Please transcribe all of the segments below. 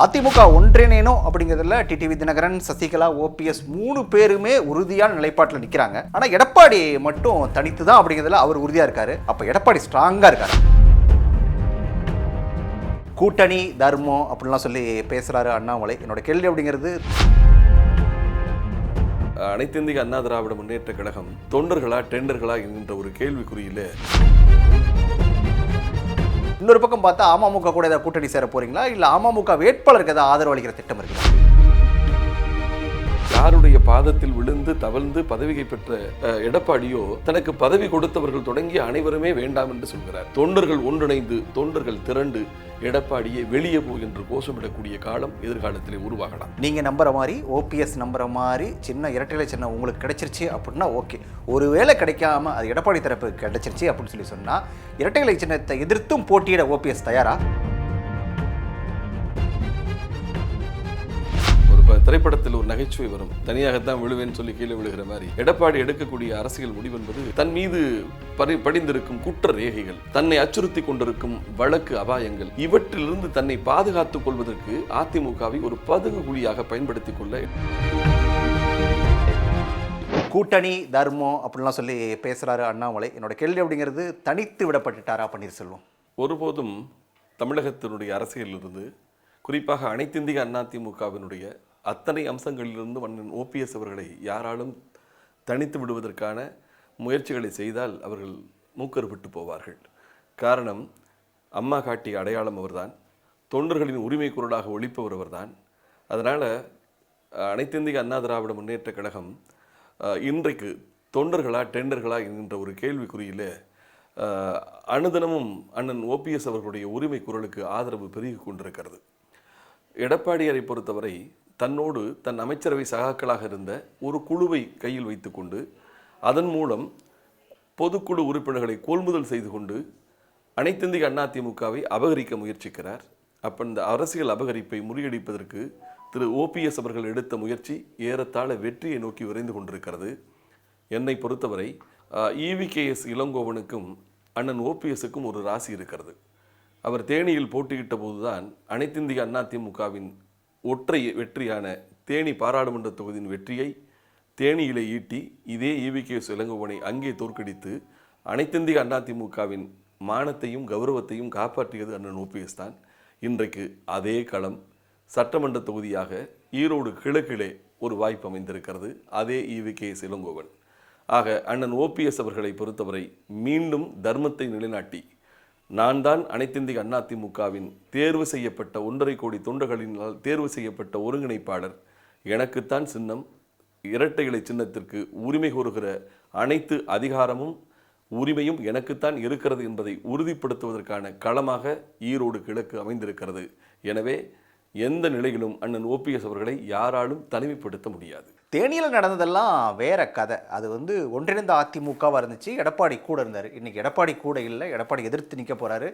அதிமுக ஒன்றிணைனோ அப்படிங்கிறதுல TTV Dinakaran, Sasikala, OPS 3 பேருமே உறுதியான நிலைப்பாட்டில் நிற்கிறாங்க. ஆனால் எடப்பாடி மட்டும் தனித்து தான் அப்படிங்கிறதுல அவர் உறுதியாக இருக்காரு. அப்போ எடப்பாடி ஸ்ட்ராங்காக இருக்காரு. கூட்டணி தர்மம் அப்படின்லாம் சொல்லி பேசுகிறாரு அண்ணாமலை. என்னோட கேள்வி அப்படிங்கிறது, அனைத்து இந்திய அண்ணா திராவிட முன்னேற்ற கழகம் தொண்டர்களா டெண்டர்களா என்கின்ற ஒரு கேள்விக்குறியில் இன்னொரு பக்கம் பார்த்தா அமமுக கூட ஏதாவது கூட்டணி சேர போறீங்களா, இல்லை அமமுக வேட்பாளருக்கு ஏதாவது ஆதரவு அளிக்கிற திட்டம் இருக்குதா? யாருடைய பாதத்தில் விழுந்து தவழ்ந்து பதவியை பெற்ற எடப்பாடியோ தனக்கு பதவி கொடுத்தவர்கள் தொடங்கி அனைவருமே வேண்டாம் என்று சொல்கிறார். தொண்டர்கள் ஒன்றிணைந்து தொண்டர்கள் திரண்டு எடப்பாடியை வெளியே போய் என்று கோஷமிடக்கூடிய காலம் எதிர்காலத்திலே உருவாகலாம். நீங்க நம்புற மாதிரி ஓபிஎஸ் நம்புற மாதிரி சின்ன இரட்டைலை சின்னம் உங்களுக்கு கிடைச்சிருச்சு அப்படின்னா ஓகே. ஒருவேளை கிடைக்காம அது எடப்பாடி தரப்பு கிடைச்சிருச்சு அப்படின்னு சொல்லி சொன்னா இரட்டைலை சின்னத்தை எதிர்த்தும் போட்டியிட ஓபிஎஸ் தயாரா? திரைப்படத்தில் ஒரு நகைச்சுவை வரும், தனியாகத்தான் விழுவேன்னு சொல்லி கீழே விழுகிற மாதிரி எடப்பாடி எடுக்கக்கூடிய அரசியல் முடிவு என்பது தன் மீது படிந்திருக்கும் குற்ற ரேகைகள், தன்னை அச்சுறுத்தி கொண்டிருக்கும் வழக்கு அபாயங்கள், இவற்றிலிருந்து தன்னை பாதுகாத்துக் கொள்வதற்கு அதிமுகவை ஒரு பதுங்கு குழியாக பயன்படுத்திக் கொள்ள கூட்டணி தர்மம் அப்படின்லாம் சொல்லி பேசுறாரு அண்ணாமலை. என்னோட கேள்வி அப்படிங்கிறது, தனித்து விடப்பட்டுட்டாரா பன்னீர்செல்வம்? ஒருபோதும் தமிழகத்தினுடைய அரசியலிலிருந்து, குறிப்பாக அனைத்திந்திய அதிமுகவினுடைய அத்தனை அம்சங்களிலிருந்து மன்னன் ஓபிஎஸ் அவர்களை யாராலும் தனித்து விடுவதற்கான முயற்சிகளை செய்தால் அவர்கள் மூக்கறுபட்டு போவார்கள். காரணம், அம்மா காட்டிய அடையாளம் அவர்தான், தொண்டர்களின் உரிமை குரலாக ஒழிப்பவர் அவர்தான். அதனால் அனைத்திந்திய அண்ணா திராவிட முன்னேற்ற கழகம் இன்றைக்கு தொண்டர்களா டெண்டர்களா என்கின்ற ஒரு கேள்விக்குறியில் அனுதினமும் அண்ணன் ஓபிஎஸ் அவர்களுடைய உரிமை குரலுக்கு ஆதரவு பெருகி கொண்டிருக்கிறது. எடப்பாடியாரை பொறுத்தவரை தன்னோடு தன் அமைச்சரவை சகாக்களாக இருந்த ஒரு குழுவை கையில் வைத்துக்கொண்டு அதன் மூலம் பொதுக்குழு உறுப்பினர்களை கொள்முதல் செய்து கொண்டு அனைத்திந்திய அதிமுகவை அபகரிக்க முயற்சிக்கிறார். அப்போ இந்த அரசியல் அபகரிப்பை முறியடிப்பதற்கு திரு ஓபிஎஸ் அவர்கள் எடுத்த முயற்சி ஏறத்தாழ வெற்றியை நோக்கி விரைந்து கொண்டிருக்கிறது. என்னை பொறுத்தவரை EVKS இளங்கோவனுக்கும் அண்ணன் ஓபிஎஸ்ஸுக்கும் ஒரு ராசி இருக்கிறது. அவர் தேனியில் போட்டியிட்ட போதுதான் அனைத்திந்திய அதிமுகவின் ஒற்றை வெற்றியான தேனி பாராளுமன்ற தொகுதியின் வெற்றியை தேனியிலே ஈட்டி இதே EVKS இளங்கோவனை அங்கே தோற்கடித்து அனைத்திந்திய அதிமுகவின் மானத்தையும் கௌரவத்தையும் காப்பாற்றியது அண்ணன் ஓபிஎஸ் தான். இன்றைக்கு அதே களம் சட்டமன்ற தொகுதியாக ஈரோடு கிழக்கிலே ஒரு வாய்ப்பு அமைந்திருக்கிறது, அதே EVKS இளங்கோவன். ஆக அண்ணன் ஓபிஎஸ் அவர்களை பொறுத்தவரை மீண்டும் தர்மத்தை நிலைநாட்டி, நான் தான் அனைத்திந்திய அதிமுகவின் தேர்வு செய்யப்பட்ட 1.5 கோடி தொண்டர்களினால் தேர்வு செய்யப்பட்ட ஒருங்கிணைப்பாளர், எனக்குத்தான் சின்னம், இரட்டை இலை சின்னத்திற்கு உரிமை கோருகிற அனைத்து அதிகாரமும் உரிமையும் எனக்குத்தான் இருக்கிறது என்பதை உறுதிப்படுத்துவதற்கான களமாக ஈரோடு கிழக்கு அமைந்திருக்கிறது. எனவே எந்த நிலையிலும் அண்ணன் ஓபிஎஸ் அவர்களை யாராலும் தனிமைப்படுத்த முடியாது. தேனியில் நடந்ததெல்லாம் வேற கதை. அது ஒன்றிணைந்த அதிமுகவாக இருந்துச்சு, எடப்பாடி கூட இருந்தார். இன்னைக்கு எடப்பாடி கூட இல்லை, எடப்பாடி எதிர்த்து நிற்க போறாரு.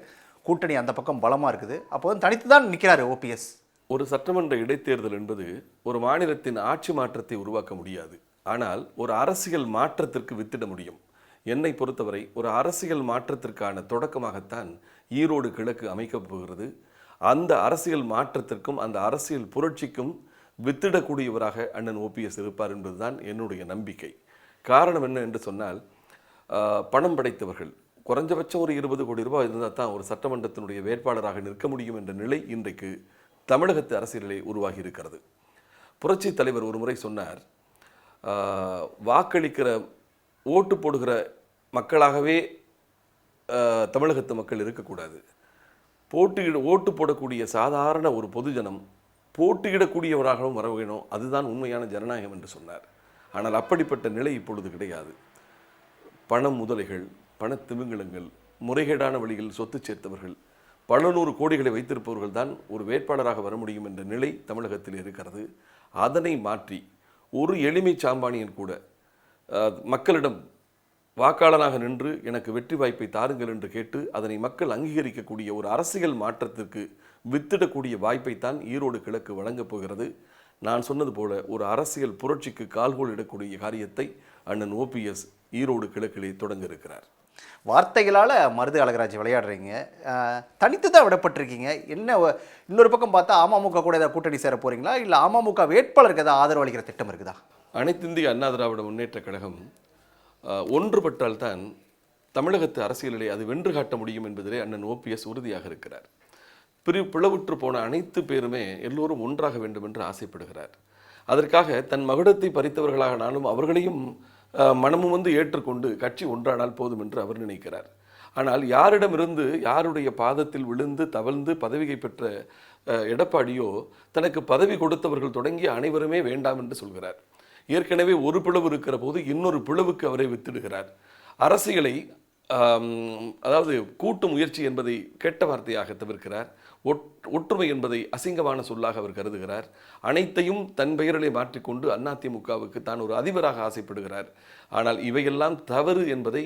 கூட்டணி அந்த பக்கம் பலமாக இருக்குது. அப்போ தனித்து தான் நிற்கிறாரு ஓபிஎஸ். ஒரு சட்டமன்ற இடைத்தேர்தல் என்பது ஒரு மாநிலத்தின் ஆட்சி மாற்றத்தை உருவாக்க முடியாது, ஆனால் ஒரு அரசியல் மாற்றத்திற்கு வித்திட முடியும். என்னை பொறுத்தவரை ஒரு அரசியல் மாற்றத்திற்கான தொடக்கமாகத்தான் ஈரோடு கிழக்கு அமைக்கப் போகிறது. அந்த அரசியல் மாற்றத்திற்கும் அந்த அரசியல் புரட்சிக்கும் வித்திடக்கூடியவராக அண்ணன் ஓபிஎஸ் இருப்பார் என்பதுதான் என்னுடைய நம்பிக்கை. காரணம் என்ன என்று சொன்னால், பணம் படைத்தவர்கள் குறைஞ்சபட்சம் ஒரு 20 கோடி ரூபாய் இருந்தால் தான் ஒரு சட்டமன்றத்தினுடைய வேட்பாளராக நிற்க முடியும் என்ற நிலை இன்றைக்கு தமிழகத்து அரசியலிலே உருவாகி இருக்கிறது. புரட்சி தலைவர் ஒரு முறை சொன்னார், வாக்களிக்கிற ஓட்டு போடுகிற மக்களாகவே தமிழகத்து மக்கள் இருக்கக்கூடாது, ஓட்டு போடக்கூடிய சாதாரண ஒரு பொதுஜனம் போட்டியிடக்கூடியவராகவும் வர வேணும், அதுதான் உண்மையான ஜனநாயகம் என்று சொன்னார். ஆனால் அப்படிப்பட்ட நிலை இப்பொழுது கிடையாது. பண முதலைகள், பண திமிங்கலங்கள், முறைகேடான வழியில் சொத்து சேர்த்தவர்கள், பல 100 கோடிகளை வைத்திருப்பவர்கள் தான் ஒரு வேட்பாளராக வர முடியும் என்ற நிலை தமிழகத்தில் இருக்கிறது. அதனை மாற்றி ஒரு எளிமை சாம்பானியன் கூட மக்களிடம் வாக்காளனாக நின்று எனக்கு வெற்றி வாய்ப்பை தாருங்கள் என்று கேட்டு அதனை மக்கள் அங்கீகரிக்கக்கூடிய ஒரு அரசியல் மாற்றத்திற்கு வித்திடக்கூடிய வாய்ப்பைத்தான் ஈரோடு கிழக்கு வழங்கப் போகிறது. நான் சொன்னது போல ஒரு அரசியல் புரட்சிக்கு கால்கோள் இடக்கூடிய காரியத்தை அண்ணன் ஓபிஎஸ் ஈரோடு கிழக்கிலே தொடங்க இருக்கிறார். வார்த்தைகளால் மருது அழகராஜ் விளையாடுறீங்க. தனித்து தான் விடப்பட்டிருக்கீங்க. என்ன இன்னொரு பக்கம் பார்த்தா அமமுக கூட ஏதாவது கூட்டணி சேர போகிறீங்களா, இல்லை அமமுக வேட்பாளருக்கு ஏதாவது ஆதரவு அளிக்கிற திட்டம் இருக்குதா? அனைத்திந்திய அண்ணா திராவிட முன்னேற்றக் கழகம் ஒன்றுபட்டால்தான் தமிழகத்து அரசியலிலே அது வென்று காட்ட முடியும் என்பதிலே அண்ணன் ஓபிஎஸ் உறுதியாக இருக்கிறார். பிளவுற்று போன அனைத்து பேருமே எல்லோரும் ஒன்றாக வேண்டும் என்று ஆசைப்படுகிறார். அதற்காக தன் மகுடத்தை பறித்தவர்களானாலும் அவர்களையும் மனமும் வந்து ஏற்றுக்கொண்டு கட்சி ஒன்றானால் போதும் என்று அவர் நினைக்கிறார். ஆனால் யாரிடமிருந்து யாருடைய பாதத்தில் விழுந்து தவழ்ந்து பதவியை பெற்ற எடப்பாடியோ தனக்கு பதவி கொடுத்தவர்கள் தொடங்கி அனைவருமே வேண்டாம் என்று சொல்கிறார். ஏற்கனவே ஒரு பிளவு இருக்கிற போது இன்னொரு பிளவுக்கு அவரை வித்திடுகிறார். அரசியலை அதாவது கூட்டு முயற்சி என்பதை கெட்ட வார்த்தையாக தவிர்க்கிறார். ஒற்றுமை என்பதை அசிங்கமான சொல்லாக அவர் கருதுகிறார். அனைத்தையும் தன் பெயரிலே மாற்றிக்கொண்டு அதிமுகவுக்கு தான் ஒரு அதிபராக ஆசைப்படுகிறார். ஆனால் இவையெல்லாம் தவறு என்பதை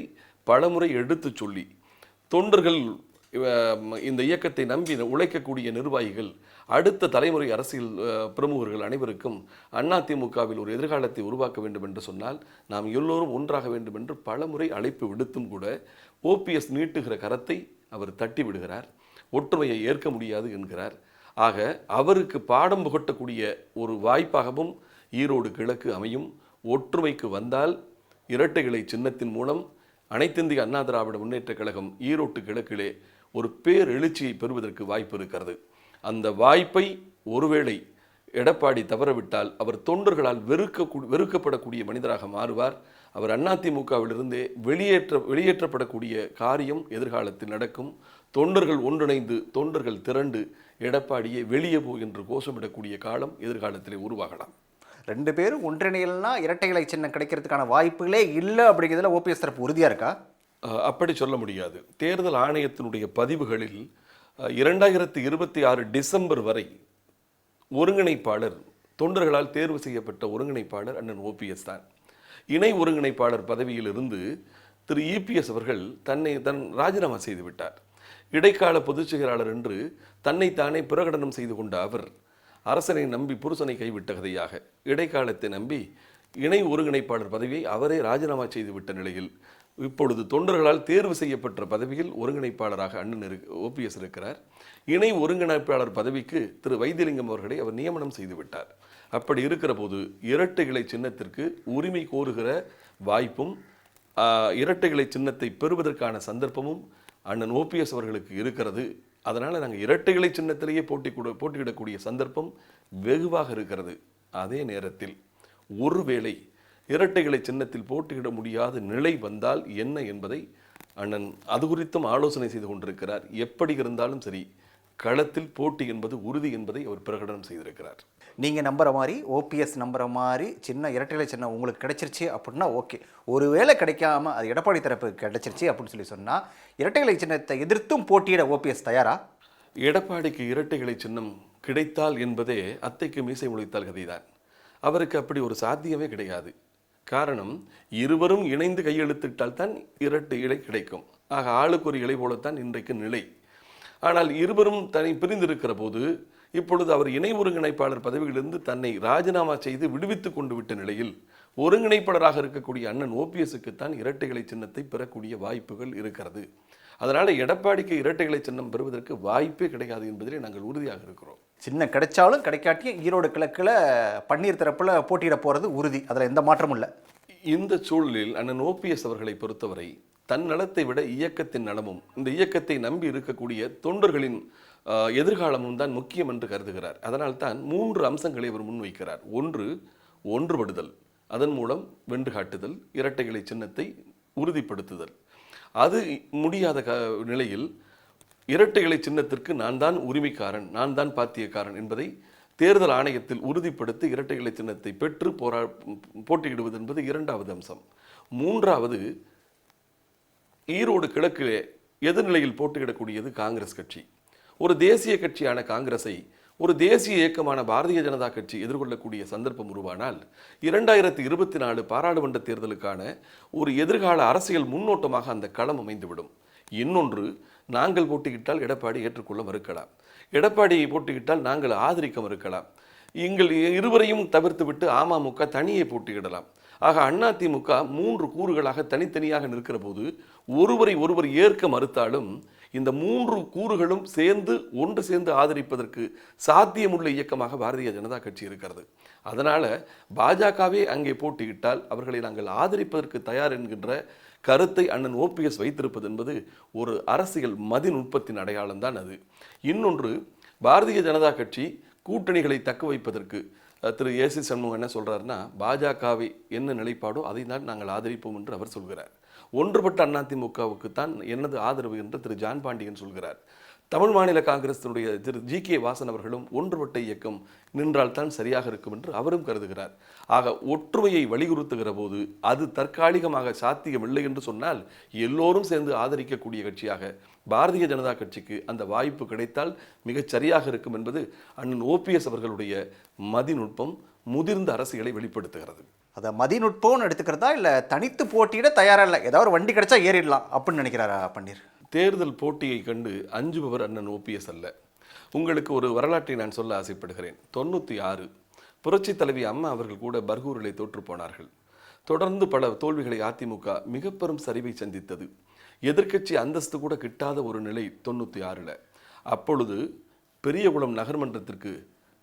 பலமுறை எடுத்து சொல்லி தொண்டர்கள், இந்த இயக்கத்தை நம்பி உழைக்கக்கூடிய நிர்வாகிகள், அடுத்த தலைமுறை அரசியல் பிரமுகர்கள் அனைவருக்கும் அதிமுகவில் ஒரு எதிர்காலத்தை உருவாக்க வேண்டும் என்று சொன்னால் நாம் எல்லோரும் ஒன்றாக வேண்டும் என்று பலமுறை அழைப்பு விடுத்தும் கூட ஓபிஎஸ் நீட்டுகிற கரத்தை அவர் தட்டி விடுகிறார். ஒற்றுமையை ஏற்க முடியாது என்கிறார். ஆக அவருக்கு பாடம் புகட்டக்கூடிய ஒரு வாய்ப்பாகவும் ஈரோடு கிழக்கு அமையும். ஒற்றுமைக்கு வந்தால் இரட்டை இலை சின்னத்தின் மூலம் அனைத்திந்திய அண்ணா திராவிட முன்னேற்றக் கழகம் ஈரோட்டு கிழக்கிலே ஒரு பேரெழுச்சியை பெறுவதற்கு வாய்ப்பு இருக்கிறது. அந்த வாய்ப்பை ஒருவேளை எடப்பாடி தவறவிட்டால் அவர் தொண்டர்களால் வெறுக்கப்படக்கூடிய மனிதராக மாறுவார். அவர் அதிமுகவிலிருந்தே வெளியேற்றப்படக்கூடிய காரியம் எதிர்காலத்தில் நடக்கும். தொண்டர்கள் ஒன்றிணைந்து, தொண்டர்கள் திரண்டு எடப்பாடியை வெளியே போ என்று கோஷமிடக்கூடிய காலம் எதிர்காலத்திலே உருவாகலாம். ரெண்டு பேரும் ஒன்றிணையல்னா இரட்டை இலை சின்னம் கிடைக்கிறதுக்கான வாய்ப்புகளே இல்லை அப்படிங்கிறதுல ஓபிஎஸ் தரப்பு உறுதியாக இருக்கா? அப்படி சொல்ல முடியாது. தேர்தல் ஆணையத்தினுடைய பதிவுகளில் 2026 டிசம்பர் வரை ஒருங்கிணைப்பாளர், தொண்டர்களால் தேர்வு செய்யப்பட்ட ஒருங்கிணைப்பாளர் அண்ணன் ஓபிஎஸ் தான். இணை ஒருங்கிணைப்பாளர் பதவியில் இருந்து திரு இபிஎஸ் அவர்கள் தன் ராஜினாமா செய்து விட்டார். இடைக்கால பொதுச் செயலாளர் என்று தன்னைத்தானே பிரகடனம் செய்து கொண்ட அவர் அரசனை நம்பி புருஷனை கைவிட்ட கதையாக இடைக்காலத்தை நம்பி இணை ஒருங்கிணைப்பாளர் பதவியை அவரே ராஜினாமா செய்துவிட்ட நிலையில் இப்பொழுது தொண்டர்களால் தேர்வு செய்யப்பட்ட பதவியில் ஒருங்கிணைப்பாளராக அண்ணன் ஓபிஎஸ் இருக்கிறார். இணை ஒருங்கிணைப்பாளர் பதவிக்கு திரு வைத்திலிங்கம் அவர்களை அவர் நியமனம் செய்துவிட்டார். அப்படி இருக்கிற போது இரட்டை இலை சின்னத்திற்கு உரிமை கோருகிற வாய்ப்பும் இரட்டை இலை சின்னத்தை பெறுவதற்கான சந்தர்ப்பமும் அண்ணன் ஓபிஎஸ் அவர்களுக்கு இருக்கிறது. அதனால் நாங்கள் இரட்டை இலை சின்னத்திலேயே போட்டியிடக்கூடிய சந்தர்ப்பம் வெகுவாக இருக்கிறது. அதே நேரத்தில் ஒருவேளை இரட்டை இலை சின்னத்தில் போட்டியிட முடியாத நிலை வந்தால் என்ன என்பதை அண்ணன் அது குறித்தும் ஆலோசனை செய்து கொண்டிருக்கிறார். எப்படி இருந்தாலும் சரி, களத்தில் போட்டி என்பது உறுதி என்பதை அவர் பிரகடனம் செய்திருக்கிறார். நீங்கள் நம்புற மாதிரி, ஓபிஎஸ் நம்புற மாதிரி சின்ன இரட்டை இலை சின்னம் உங்களுக்கு கிடைச்சிருச்சு அப்படின்னா ஓகே. ஒருவேளை கிடைக்காம அது எடப்பாடி தரப்பு கிடைச்சிருச்சு அப்படின்னு சொல்லி சொன்னால் இரட்டை இலை சின்னத்தை எதிர்த்தும் போட்டியிட ஓபிஎஸ் தயாரா? எடப்பாடிக்கு இரட்டை இலை சின்னம் கிடைத்தால் என்பதே அத்தைக்கு மீசை முளைத்தால் கதைதான். அவருக்கு அப்படி ஒரு சாத்தியமே கிடையாது. காரணம், இருவரும் இணைந்து கையெழுத்திட்டால் தான் இரட்டை இலை கிடைக்கும். ஆக ஆளுக்கு ஒரு இலை போலத்தான் இன்றைக்கு நிலை. ஆனால் இருவரும் தன்னை பிரிந்திருக்கிற போது இப்பொழுது அவர் இணை ஒருங்கிணைப்பாளர் பதவியிலிருந்து தன்னை ராஜினாமா செய்து விடுவித்து கொண்டு விட்ட நிலையில் ஒருங்கிணைப்பாளராக இருக்கக்கூடிய அண்ணன் ஓபிஎஸ்க்குத்தான் இரட்டை இலை சின்னத்தை பெறக்கூடிய வாய்ப்புகள் இருக்கிறது. அதனால் எடப்பாடிக்கு இரட்டை இலை சின்னம் பெறுவதற்கு வாய்ப்பே கிடையாது என்பதிலே நாங்கள் உறுதியாக இருக்கிறோம். சின்னம் கிடைச்சாலும் கிடைக்காட்டியும் ஈரோடு கிழக்கில் பன்னீர் தரப்பில் போட்டியிட போகிறது உறுதி, அதில் எந்த மாற்றமும் இல்லை. இந்த சூழலில் அண்ணன் ஓபிஎஸ் அவர்களை பொறுத்தவரை தன் நலத்தை விட இயக்கத்தின் நலமும் இந்த இயக்கத்தை நம்பி இருக்கக்கூடிய தொண்டர்களின் எதிர்காலமும் தான் முக்கியம் என்று கருதுகிறார். அதனால் தான் 3 அம்சங்களை அவர் முன்வைக்கிறார். ஒன்று, ஒன்றுபடுதல், அதன் மூலம் வென்று காட்டுதல், இரட்டை இலை சின்னத்தை உறுதிப்படுத்துதல். அது முடியாத நிலையில் இரட்டை இலை சின்னத்திற்கு நான் தான் உரிமைக்காரன், நான் தான் பாத்தியக்காரன் என்பதை தேர்தல் ஆணையத்தில் உறுதிப்படுத்தி இரட்டை இலை சின்னத்தை பெற்று போட்டியிடுவது என்பது 2வது அம்சம். 3வது, ஈரோடு கிழக்கிலே எதிர்நிலையில் போட்டியிடக்கூடியது காங்கிரஸ் கட்சி. ஒரு தேசிய கட்சியான காங்கிரஸை ஒரு தேசிய இயக்கமான பாரதிய ஜனதா கட்சி எதிர்கொள்ளக்கூடிய சந்தர்ப்பம் உருவானால் 2024 பாராளுமன்ற தேர்தலுக்கான ஒரு எதிர்கால அரசியல் முன்னோட்டமாக அந்த களம் அமைந்துவிடும். இன்னொன்று, நாங்கள் போட்டியிட்டால் எடப்பாடி ஏற்றுக்கொள்ள மறுக்கலாம், எடப்பாடியை போட்டியிட்டால் நாங்கள் ஆதரிக்க மறுக்கலாம். எங்கள் இருவரையும் தவிர்த்துவிட்டு அமமுக தனியே போட்டியிடலாம். ஆக அதிமுக 3 கூறுகளாக தனித்தனியாக நிற்கிற போது ஒருவரை ஒருவர் ஏற்க மறுத்தாலும் இந்த 3 கூறுகளும் ஒன்று சேர்ந்து ஆதரிப்பதற்கு சாத்தியமுள்ள இயக்கமாக பாரதிய ஜனதா கட்சி இருக்கிறது. அதனால பாஜகவே அங்கே போட்டியிட்டால் அவர்களை நாங்கள் ஆதரிப்பதற்கு தயார் என்கின்ற கருத்தை அண்ணன் ஓபிஎஸ் வைத்திருப்பது என்பது ஒரு அரசியல் மதிநுட்பத்தின் அடையாளம் தான் அது. இன்னொன்று, பாரதிய ஜனதா கட்சி கூட்டணிகளை தக்க வைப்பதற்கு திரு ஏசி சண்முகம் என்ன சொல்றாருன்னா, பாஜகவை என்ன நிலைப்பாடோ அதை தான் நாங்கள் ஆதரிப்போம் என்று அவர் சொல்கிறார். ஒன்றுபட்ட அதிமுகவுக்கு தான் எனது ஆதரவு என்று திரு ஜான் பாண்டியன் சொல்கிறார். தமிழ் மாநில காங்கிரசினுடைய திரு ஜி.கே. வாசன் அவர்களும் ஒன்றுபட்ட இயக்கம் நின்றால் தான் சரியாக இருக்கும் என்று அவரும் கருதுகிறார். ஆக ஒற்றுமையை வலியுறுத்துகிற போது அது தற்காலிகமாக சாத்தியமில்லை என்று சொன்னால் எல்லோரும் சேர்ந்து ஆதரிக்கக்கூடிய கட்சியாக பாரதிய ஜனதா கட்சிக்கு அந்த வாய்ப்பு கிடைத்தால் மிகச் சரியாக இருக்கும் என்பது அண்ணன் ஓபிஎஸ் அவர்களுடைய மதிநுட்பம், முதிர்ந்த அரசியலை வெளிப்படுத்துகிறது. அதை மதிநுட்பம்னு எடுத்துக்கிறதா இல்லை தனித்து போட்டியிட தயாராக இல்லை, ஏதாவது ஒரு வண்டி கிடைச்சா ஏறிடலாம் அப்படின்னு நினைக்கிறாரா பன்னீர்? தேர்தல் போட்டியை கண்டு அஞ்சுபவர் அண்ணன் ஓபிஎஸ் அல்ல. உங்களுக்கு ஒரு வரலாற்றை நான் சொல்ல ஆசைப்படுகிறேன். 96 புரட்சி தலைவி அம்மா அவர்கள் கூட பர்கூரிலே தோற்று போனார்கள். தொடர்ந்து பல தோல்விகளை அதிமுக மிக பெரும் சரிவை சந்தித்தது. எதிர்க்கட்சி அந்தஸ்து கூட கிட்டாத ஒரு நிலை 96. அப்பொழுது பெரியகுளம் நகர்மன்றத்திற்கு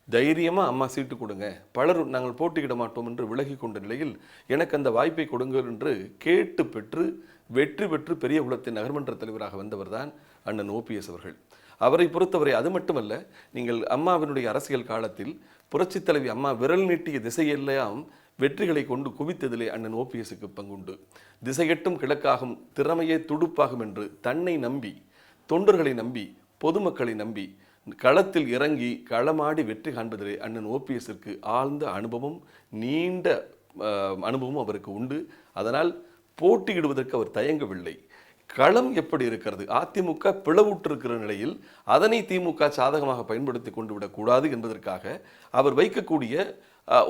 தைரியமாக அம்மா சீட்டு கொடுங்க, பலர் நாங்கள் போட்டியிட மாட்டோம் என்று விலகி கொண்ட நிலையில் எனக்கு அந்த வாய்ப்பை கொடுங்கள் என்று கேட்டு பெற்று வெற்றி பெற்று பெரியகுளத்தின் நகர்மன்ற தலைவராக வந்தவர் தான் அண்ணன் ஓபிஎஸ் அவர்கள். அவரை பொறுத்தவரை அது மட்டுமல்ல, நீங்கள் அம்மாவினுடைய அரசியல் காலத்தில் புரட்சித் தலைவி அம்மா விரல் நீட்டிய திசையெல்லாம் வெற்றிகளை கொண்டு குவித்ததிலே அண்ணன் ஓபிஎஸ்க்கு பங்குண்டு. திசையெட்டும் கிழக்காகும் திறமையே துடுப்பாகும் என்று தன்னை நம்பி, தொண்டர்களை நம்பி, பொதுமக்களை நம்பி களத்தில் இறங்கி களமாடி வெற்றி காண்பதிலே அண்ணன் ஓபிஎஸ்க்கு ஆழ்ந்த அனுபவம், நீண்ட அனுபவம் அவருக்கு உண்டு. அதனால் போட்டியிடுவதற்கு அவர் தயங்கவில்லை. களம் எப்படி இருக்கிறது, அதிமுக பிளவுற்றிருக்கிற நிலையில் அதனை திமுக சாதகமாக பயன்படுத்தி கொண்டு விடக்கூடாது என்பதற்காக அவர் வைக்கக்கூடிய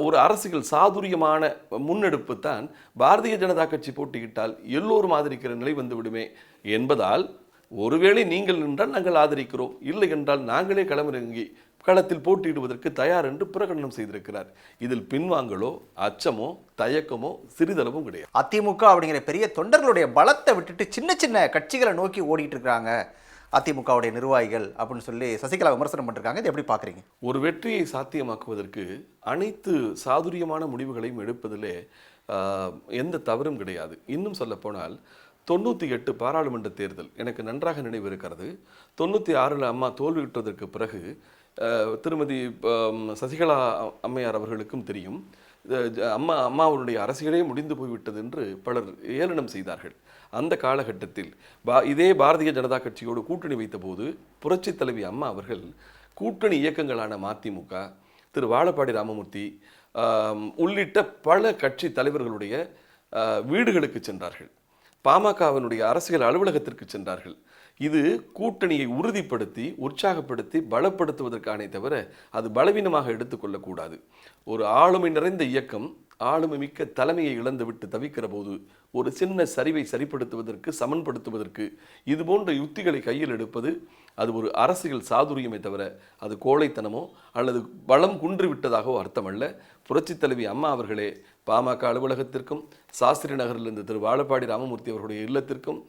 ஒரு அரசியல் சாதுரியமான முன்னெடுப்பு தான் பாரதிய ஜனதா கட்சி போட்டியிட்டால் எல்லோரும் ஆதரிக்கிற நிலை வந்துவிடுமே என்பதால், ஒருவேளை நீங்கள் நின்றால் நாங்கள் ஆதரிக்கிறோம், இல்லை என்றால் நாங்களே களமிறங்கி களத்தில் போட்டியிடுவதற்கு தயார் என்று பிரகடனம் செய்திருக்கிறார். இதில் பின்வாங்கலோ அச்சமோ தயக்கமோ சிறிதளவும் கிடையாது. அதிமுக அப்படிங்கிற பெரிய தொண்டர்களுடைய பலத்தை விட்டுட்டு சின்ன சின்ன கட்சிகளை நோக்கி ஓடிட்டு இருக்காங்க அதிமுகவுடைய நிர்வாகிகள் அப்படின்னு சொல்லி சசிகலா விமர்சனம் பண்ணிருக்காங்க. இது எப்படி பார்க்குறீங்க? ஒரு வெற்றியை சாத்தியமாக்குவதற்கு அனைத்து சாதுரியமான முடிவுகளையும் எடுப்பதிலே எந்த தவறும் கிடையாது. இன்னும் சொல்ல போனால் 98 பாராளுமன்ற தேர்தல் எனக்கு நன்றாக நினைவு இருக்கிறது. 96 அம்மா தோல்வியுற்றதற்கு பிறகு திருமதி சசிகலா அம்மையார் அவர்களுக்கும் தெரியும், அம்மாவுடைய அரசியலே முடிந்து போய்விட்டது என்று பலர் ஏளனம் செய்தார்கள். அந்த காலகட்டத்தில் இதே பாரதிய ஜனதா கட்சியோடு கூட்டணி வைத்த போது புரட்சி தலைவி அம்மா அவர்கள் கூட்டணி இயக்கங்களான மதிமுக, திரு வாழப்பாடி ராமமூர்த்தி உள்ளிட்ட பல கட்சி தலைவர்களுடைய வீடுகளுக்கு சென்றார்கள். பாமகவினுடைய அரசியல் அலுவலகத்திற்கு சென்றார்கள். இது கூட்டணியை உறுதிப்படுத்தி உற்சாகப்படுத்தி பலப்படுத்துவதற்கானே தவிர அது பலவீனமாக எடுத்துக்கொள்ளக்கூடாது. ஒரு ஆளுமை நிறைந்த இயக்கம் ஆளுமை மிக்க தலைமையை இழந்துவிட்டு தவிக்கிற போது ஒரு சின்ன சரிவை சரிப்படுத்துவதற்கு சமன்படுத்துவதற்கு இது போன்ற யுக்திகளை கையில் எடுப்பது அது ஒரு அரசியல் சாதுரியமே தவிர அது கோழைத்தனமோ அல்லது பலம் குன்றிவிட்டதாகவோ அர்த்தமல்ல. புரட்சி தலைவி அம்மா அவர்களே பாமக அலுவலகத்திற்கும் சாஸ்திரி நகரிலிருந்து திரு வாழப்பாடி ராமமூர்த்தி அவர்களுடைய இல்லத்திற்கும்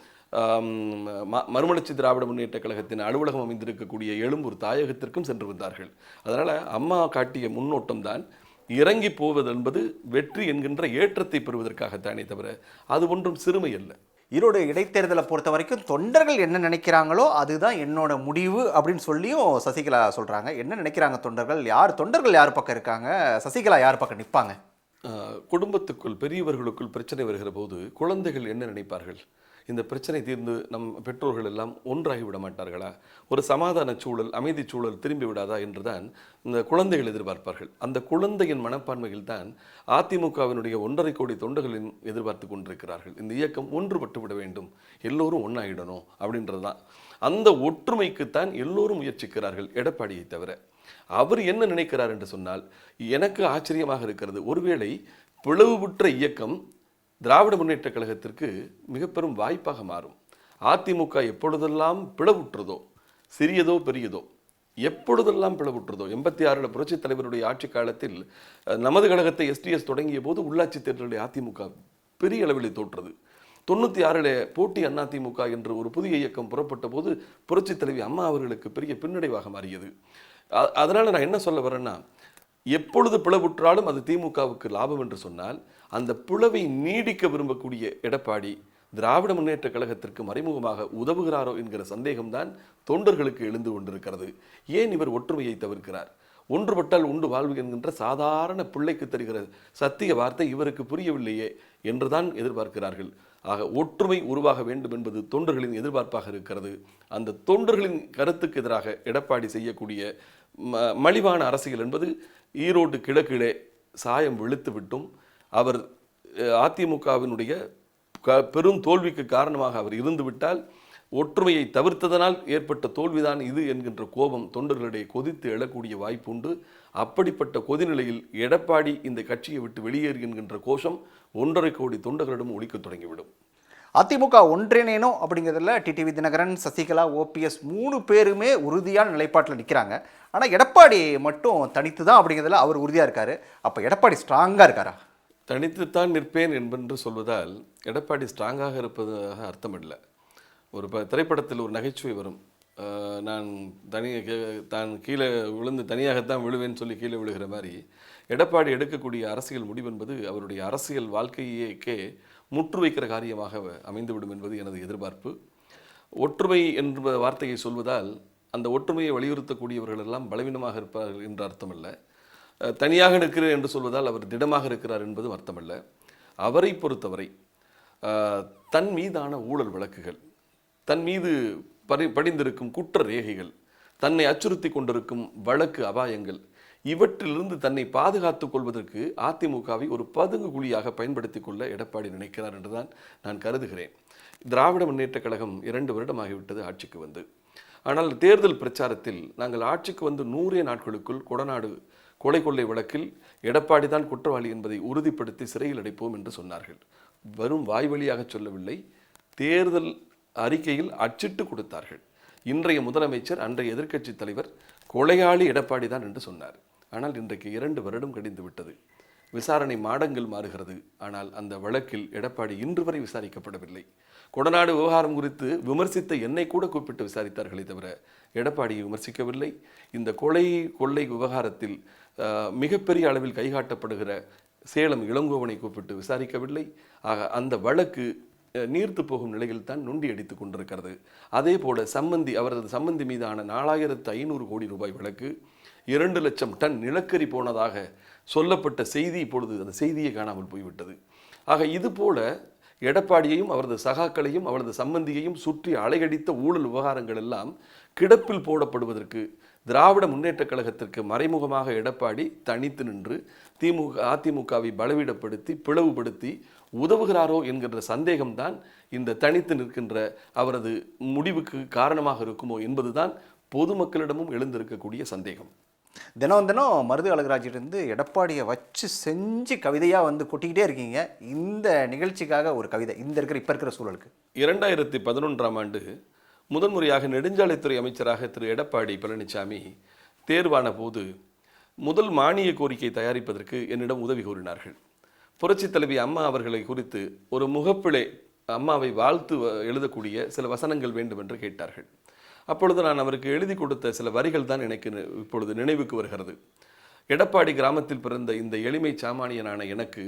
மறுமலர்ச்சி திராவிட முன்னேற்ற கழகத்தின் அலுவலகம் அமைந்திருக்கக்கூடிய எழும்பூர் தாயகத்திற்கும் சென்று வந்தார்கள். அதனால் அம்மா காட்டிய முன்னோட்டம் தான் இறங்கி போவது என்பது வெற்றி என்கின்ற ஏற்றத்தை பெறுவதற்காகத்தானே தவிர அது ஒன்றும் சிறுமை அல்ல. ஈரோடு இடைத்தேர்தலை பொறுத்த வரைக்கும் தொண்டர்கள் என்ன நினைக்கிறாங்களோ அதுதான் என்னோட முடிவு அப்படின்னு சொல்லியும் சசிகலா சொல்கிறாங்க. என்ன நினைக்கிறாங்க தொண்டர்கள்? தொண்டர்கள் யார் பக்கம் இருக்காங்க, சசிகலா யார் பக்கம் நிற்பாங்க? குடும்பத்துக்குள் பெரியவர்களுக்குள் பிரச்சனை வருகிற போது குழந்தைகள் என்ன நினைப்பார்கள்? இந்த பிரச்சனை தீர்ந்து நம் பெற்றோர்கள் எல்லாம் ஒன்றாகி விட மாட்டார்களா? ஒரு சமாதான சூழல், அமைதி சூழல் திரும்பி விடாதா என்றுதான் இந்த குழந்தைகள் எதிர்பார்ப்பார்கள். அந்த குழந்தையின் மனப்பான்மையில் தான் அதிமுகவினுடைய 1.5 கோடி தொண்டர்களின் எதிர்பார்த்து கொண்டிருக்கிறார்கள். இந்த இயக்கம் ஒன்றுபட்டு விட வேண்டும், எல்லோரும் ஒன்றாகிடணும் அப்படின்றது தான். அந்த ஒற்றுமைக்குத்தான் எல்லோரும் முயற்சிக்கிறார்கள், எடப்பாடியை தவிர. அவர் என்ன நினைக்கிறார் என்று சொன்னால் எனக்கு ஆச்சரியமாக இருக்கிறது. ஒருவேளை பிளவுபுற்ற இயக்கம் திராவிட முன்னேற்ற கழகத்திற்கு மிக பெரும் வாய்ப்பாக மாறும். அதிமுக எப்பொழுதெல்லாம் பிளவுற்றதோ, சிறியதோ பெரியதோ, எப்பொழுதெல்லாம் பிளவுற்றதோ, 86 புரட்சி தலைவருடைய ஆட்சி காலத்தில் நமது கழகத்தை SDS தொடங்கிய போது உள்ளாட்சி தேர்தலில் அதிமுக பெரிய அளவில் தோற்றது. 96 போட்டி அதிமுக என்று ஒரு புதிய இயக்கம் புறப்பட்ட போது புரட்சி தலைவி அம்மா அவர்களுக்கு பெரிய பின்னடைவாக மாறியது. அதனால நான் என்ன சொல்ல வரேன்னா, எப்பொழுது பிளவுற்றாலும் அது திமுகவுக்கு லாபம் என்று சொன்னால், அந்த பிளவை நீடிக்க விரும்பக்கூடிய எடப்பாடி திராவிட முன்னேற்ற கழகத்திற்கு மறைமுகமாக உதவுகிறாரோ என்கிற சந்தேகம்தான் தொண்டர்களுக்கு எழுந்து கொண்டிருக்கிறது. ஏன் இவர் ஒற்றுமையை தவிர்க்கிறார்? ஒன்றுபட்டால் உண்டு வாழ்வு என்கின்ற சாதாரண பிள்ளைக்கு தருகிற சத்திய வார்த்தை இவருக்கு புரியவில்லையே என்றுதான் எதிர்பார்க்கிறார்கள். ஆக ஒற்றுமை உருவாக வேண்டும் என்பது தொண்டர்களின் எதிர்பார்ப்பாக இருக்கிறது. அந்த தொண்டர்களின் கருத்துக்கு எதிராக எடப்பாடி செய்யக்கூடிய மலிவான அரசியல் என்பது ஈரோடு கிழக்கிலே சாயம் வெளுத்து விட்டும் அவர் அதிமுகவினுடைய பெரும் தோல்விக்கு காரணமாக அவர் இருந்துவிட்டால், ஒற்றுமையை தவிர்த்ததனால் ஏற்பட்ட தோல்விதான் இது என்கின்ற கோபம் தொண்டர்களிடையே கொதித்து எழக்கூடிய வாய்ப்பு உண்டு. அப்படிப்பட்ட கொதிநிலையில் எடப்பாடி இந்த கட்சியை விட்டு வெளியேறு என்கின்ற கோஷம் 1.5 கோடி தொண்டர்களிடம் ஒலிக்க தொடங்கிவிடும். அதிமுக ஒன்றிணையணும் அப்படிங்கிறதுல டிடிவி தினகரன், சசிகலா, ஓபிஎஸ் 3 பேருமே உறுதியான நிலைப்பாட்டில் நிற்கிறாங்க. ஆனால் எடப்பாடி மட்டும் தனித்து தான் அப்படிங்கிறதுல அவர் உறுதியாக இருக்காரு. அப்போ எடப்பாடி ஸ்ட்ராங்காக இருக்காரா? தனித்துத்தான் நிற்பேன் என்பென்று சொல்வதால் எடப்பாடி ஸ்ட்ராங்காக இருப்பதாக அர்த்தம் இல்லை. ஒரு திரைப்படத்தில் ஒரு நகைச்சுவை வரும். நான் தான் கீழே விழுந்து தனியாகத்தான் விழுவேன்னு சொல்லி கீழே விழுகிற மாதிரி எடப்பாடி எடுக்கக்கூடிய அரசியல் முடிவு என்பது அவருடைய அரசியல் வாழ்க்கையே முற்று வைக்கிற காரியமாக அமைந்துவிடும் என்பது எனது எதிர்பார்ப்பு. ஒற்றுமை என்ற வார்த்தையை சொல்வதால் அந்த ஒற்றுமையை வலியுறுத்தக்கூடியவர்கள் எல்லாம் பலவீனமாக இருப்பார்கள் என்ற அர்த்தமல்ல. தனியாக நிற்கிறேன் என்று சொல்வதால் அவர் திடமாக இருக்கிறார் என்பதும் அர்த்தமல்ல. அவரை பொறுத்தவரை தன் மீதான ஊழல் வழக்குகள், தன் மீது படிந்திருக்கும் குற்ற ரேகைகள், தன்னை அச்சுறுத்தி கொண்டிருக்கும் வழக்கு அபாயங்கள், இவற்றிலிருந்து தன்னை பாதுகாத்துக் கொள்வதற்கு அதிமுகவை ஒரு பதுங்கு குழியாக பயன்படுத்தி கொள்ள எடப்பாடி நினைக்கிறார் என்றுதான் நான் கருதுகிறேன். திராவிட முன்னேற்ற கழகம் 2 வருடம் ஆகிவிட்டது ஆட்சிக்கு வந்து. ஆனால் தேர்தல் பிரச்சாரத்தில் நாங்கள் ஆட்சிக்கு வந்து 100 நாட்களுக்குள் கொடநாடு கொலை கொள்ளை வழக்கில் எடப்பாடி தான் குற்றவாளி என்பதை உறுதிப்படுத்தி சிறையில் அடைப்போம் என்று சொன்னார்கள். வரும் வாய் வழியாக சொல்லவில்லை, தேர்தல் அறிக்கையில் அச்சிட்டு கொடுத்தார்கள். இன்றைய முதலமைச்சர், அன்றைய எதிர்க்கட்சி தலைவர் கொலையாளி எடப்பாடி தான் என்று சொன்னார். ஆனால் இன்றைக்கு 2 வருடம் கடிந்து விட்டது. விசாரணை மாடங்கள் மாறுகிறது. ஆனால் அந்த வழக்கில் எடப்பாடி இன்று வரை விசாரிக்கப்படவில்லை. கொடநாடு விவகாரம் குறித்து விமர்சித்த என்னை கூட கூப்பிட்டு விசாரித்தார்களே தவிர எடப்பாடியை விமர்சிக்கவில்லை. இந்த கொள்ளை விவகாரத்தில் மிகப்பெரிய அளவில் கைகாட்டப்படுகிற சேலம் இளங்கோவனை கூப்பிட்டு விசாரிக்கவில்லை. ஆக அந்த வழக்கு நீர்த்து போகும் நிலையில் தான் நொண்டி அடித்துக் கொண்டிருக்கிறது. அதே போல அவரது சம்பந்தி மீதான 4500 கோடி ரூபாய் வழக்கு, 2 லட்சம் டன் நிலக்கரி போனதாக சொல்லப்பட்ட செய்தி இப்பொழுது அந்த செய்தியை காணாமல் போய்விட்டது. ஆக இது போல எடப்பாடியையும் அவரது சகாக்களையும் அவரது சம்பந்தியையும் சுற்றி அலையடித்த ஊழல் விவகாரங்கள் எல்லாம் கிடப்பில் போடப்படுவதற்கு திராவிட முன்னேற்ற கழகத்திற்கு மறைமுகமாக எடப்பாடி தனித்து நின்று அதிமுகவை பலவீனப்படுத்தி பிளவுபடுத்தி உதவுகிறாரோ என்கின்ற சந்தேகம்தான் இந்த தனித்து நிற்கின்ற அவரது முடிவுக்கு காரணமாக இருக்குமோ என்பதுதான் பொதுமக்களிடமும் எழுந்திருக்கக்கூடிய சந்தேகம். தினம் மருது அழகராஜிலிருந்து எடப்பாடியை வச்சு செஞ்சு கவிதையாக வந்து கொட்டிக்கிட்டே இருக்கீங்க. இந்த நிகழ்ச்சிக்காக ஒரு கவிதை இப்போ இருக்கிற சூழலுக்கு. 2011ஆம் ஆண்டு முதன்முறையாக நெடுஞ்சாலைத்துறை அமைச்சராக திரு எடப்பாடி பழனிசாமி தேர்வான போது முதல் மானிய கோரிக்கை தயாரிப்பதற்கு என்னிடம் உதவி கோரினார்கள். புரட்சித் தலைவி அம்மா அவர்களை குறித்து ஒரு முகப்பிழை, அம்மாவை வாழ்த்து எழுதக்கூடிய சில வசனங்கள் வேண்டும் என்று கேட்டார்கள். அப்பொழுது நான் அவருக்கு எழுதி கொடுத்த சில வரிகள் தான் எனக்கு இப்பொழுது நினைவுக்கு வருகிறது. எடப்பாடி கிராமத்தில் பிறந்த இந்த எளிமை சாமானியனான எனக்கு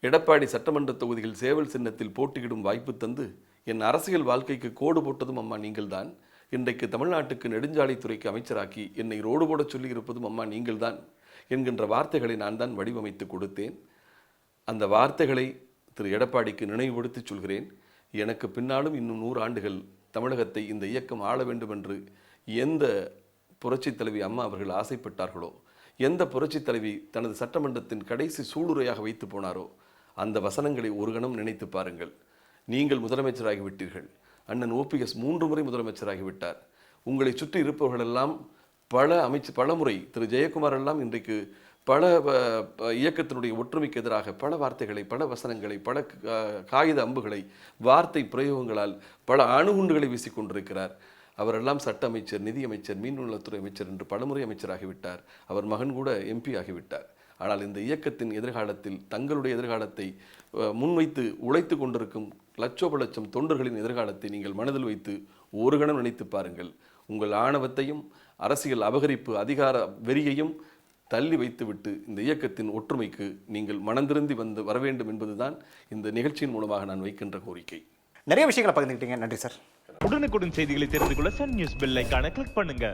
எடப்பாடி சட்டமன்ற தொகுதியில் சேவல் சின்னத்தில் போட்டியிடும் வாய்ப்பு தந்து என் அரசியல் வாழ்க்கைக்கு கோடு போட்டதும் அம்மா நீங்கள்தான். இன்றைக்கு தமிழ்நாட்டுக்கு நெடுஞ்சாலைத்துறைக்கு அமைச்சராக்கி என்னை ரோடு போட சொல்லி இருப்பதும் அம்மா நீங்கள்தான் என்கின்ற வார்த்தைகளை நான் தான் வடிவமைத்து கொடுத்தேன். அந்த வார்த்தைகளை திரு எடப்பாடிக்கு நினைவுபடுத்தி சொல்கிறேன். எனக்கு பின்னாலும் இன்னும் 100 ஆண்டுகள் தமிழகத்தை இந்த இயக்கம் ஆள வேண்டும் என்று எந்த புரட்சித் தலைவி அம்மா அவர்கள் ஆசைப்பட்டார்களோ, எந்த புரட்சித் தலைவி தனது சட்டமன்றத்தின் கடைசி சூளுரையாக வைத்து போனாரோ, அந்த வசனங்களை ஒரு கணம் நினைத்து பாருங்கள். நீங்கள் முதலமைச்சராகிவிட்டீர்கள். அண்ணன் ஓபிஎஸ் 3 முறை முதலமைச்சராகிவிட்டார். உங்களை சுற்றி இருப்பவர்களெல்லாம் பல முறை திரு ஜெயக்குமார் எல்லாம் இன்றைக்கு பல இயக்கத்தினுடைய ஒற்றுமைக்கு எதிராக பல வார்த்தைகளை, பல வசனங்களை, பல காகித அம்புகளை, வார்த்தை பிரயோகங்களால் பல அணுகுண்டுகளை வீசிக்கொண்டிருக்கிறார். அவரெல்லாம் சட்ட அமைச்சர், நிதியமைச்சர், மீன்வளத்துறை அமைச்சர் என்று பலமுறை அமைச்சராகிவிட்டார். அவர் மகன் கூட எம்பி ஆகிவிட்டார். ஆனால் இந்த இயக்கத்தின் எதிர்காலத்தில் தங்களுடைய எதிர்காலத்தை முன்வைத்து உழைத்து கொண்டிருக்கும் லட்சோப தொண்டர்களின் எதிர்காலத்தை நீங்கள் மனதில் வைத்து ஒரு கணம் நினைத்து பாருங்கள். உங்கள் ஆணவத்தையும் அரசியல் அபகரிப்பு அதிகார வெறியையும் தள்ளி வைத்துவிட்டு இந்த இயக்கத்தின் ஒற்றுமைக்கு நீங்கள் மனந்திருந்தி வர வேண்டும் என்பதுதான் இந்த நிகழ்ச்சியின் மூலமாக நான் வைக்கின்ற கோரிக்கை. நிறைய விஷயங்களை பகிர்ந்துக்கிட்டீங்க. நன்றி சார். உடனுக்குடன் செய்திகளை தெரிந்து கொள்ள சன் நியூஸ் பெல் ஐகானை கிளிக் பண்ணுங்க.